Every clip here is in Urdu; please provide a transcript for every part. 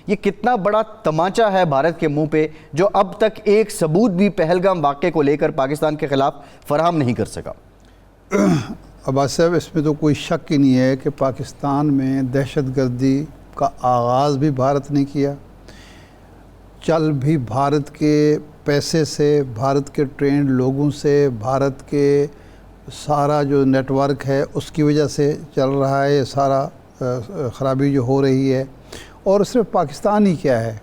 یہ کتنا بڑا تمانچہ ہے بھارت کے منہ پہ جو اب تک ایک ثبوت بھی پہلگام واقعے کو لے کر پاکستان کے خلاف فراہم نہیں کر سکا؟ عباس صاحب، اس میں تو کوئی شک ہی نہیں ہے کہ پاکستان میں دہشت گردی کا آغاز بھی بھارت نے کیا، چل بھی بھارت کے پیسے سے، بھارت کے ٹرینڈ لوگوں سے، بھارت کے سارا جو نیٹ ورک ہے اس کی وجہ سے چل رہا ہے یہ سارا خرابی جو ہو رہی ہے۔ اور صرف پاکستان ہی کیا ہے،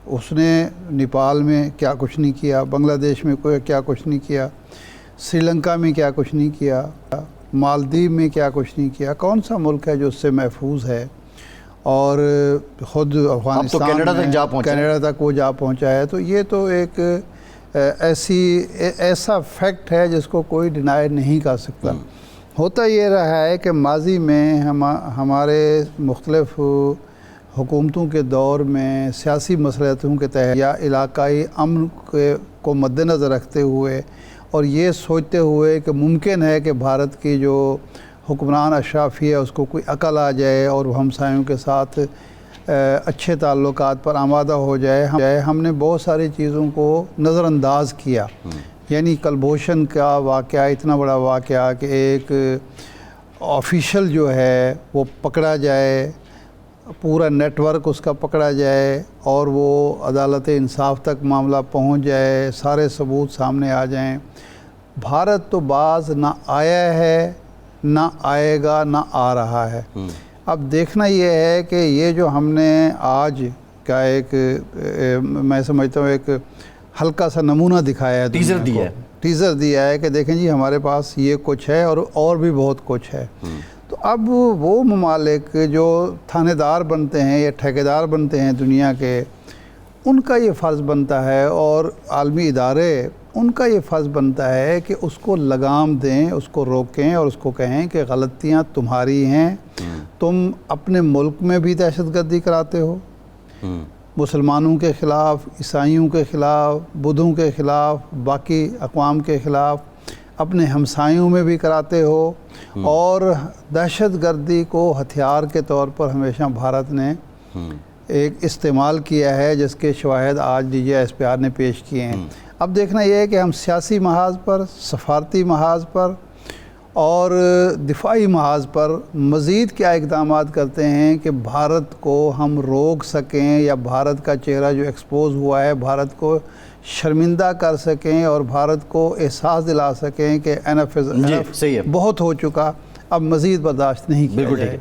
اس نے نیپال میں کیا کچھ نہیں کیا، بنگلہ دیش میں کوئی کیا کچھ نہیں کیا، سری لنکا میں کیا کچھ نہیں کیا، مالدیپ میں کیا کچھ نہیں کیا۔ کون سا ملک ہے جو اس سے محفوظ ہے؟ اور خود افغانستان کینیڈا تک وہ جا پہنچا ہے۔ تو یہ تو ایک ایسا فیکٹ ہے جس کو کوئی ڈینائی نہیں کر سکتا۔ ہوتا یہ رہا ہے کہ ماضی میں ہمارے مختلف حکومتوں کے دور میں سیاسی مصلحتوں کے تحت یا علاقائی امن کو مد نظر رکھتے ہوئے اور یہ سوچتے ہوئے کہ ممکن ہے کہ بھارت کی جو حکمران اشرافی ہے اس کو کوئی عقل آ جائے اور وہ ہمسایوں کے ساتھ اچھے تعلقات پر آمادہ ہو جائے، ہم نے بہت ساری چیزوں کو نظر انداز کیا۔ یعنی کلبھوشن کا واقعہ اتنا بڑا واقعہ کہ ایک آفیشل جو ہے وہ پکڑا جائے، پورا نیٹ ورک اس کا پکڑا جائے اور وہ عدالت انصاف تک معاملہ پہنچ جائے، سارے ثبوت سامنے آ جائیں۔ بھارت تو باز نہ آیا ہے، نہ آئے گا، نہ آ رہا ہے۔ اب دیکھنا یہ ہے کہ یہ جو ہم نے آج کا ایک میں سمجھتا ہوں ایک ہلکا سا نمونہ دکھایا ہے، ٹیزر دیا ہے کہ دیکھیں جی ہمارے پاس یہ کچھ ہے اور بھی بہت کچھ ہے۔ تو اب وہ ممالک جو تھانے دار بنتے ہیں یا ٹھیکیدار بنتے ہیں دنیا کے، ان کا یہ فرض بنتا ہے اور عالمی ادارے ان کا یہ فرض بنتا ہے کہ اس کو لگام دیں، اس کو روکیں اور اس کو کہیں کہ غلطیاں تمہاری ہیں، تم اپنے ملک میں بھی دہشت گردی کراتے ہو، مسلمانوں کے خلاف، عیسائیوں کے خلاف، بدھوں کے خلاف، باقی اقوام کے خلاف، اپنے ہمسایوں میں بھی کراتے ہو، اور دہشت گردی کو ہتھیار کے طور پر ہمیشہ بھارت نے ایک استعمال کیا ہے، جس کے شواہد آج DGISPR نے پیش کیے ہیں۔ اب دیکھنا یہ ہے کہ ہم سیاسی محاذ پر، سفارتی محاذ پر اور دفاعی محاذ پر مزید کیا اقدامات کرتے ہیں کہ بھارت کو ہم روک سکیں یا بھارت کا چہرہ جو ایکسپوز ہوا ہے بھارت کو شرمندہ کر سکیں اور بھارت کو احساس دلا سکیں کہ انف بہت ہو چکا، اب مزید برداشت نہیں کیا جائے۔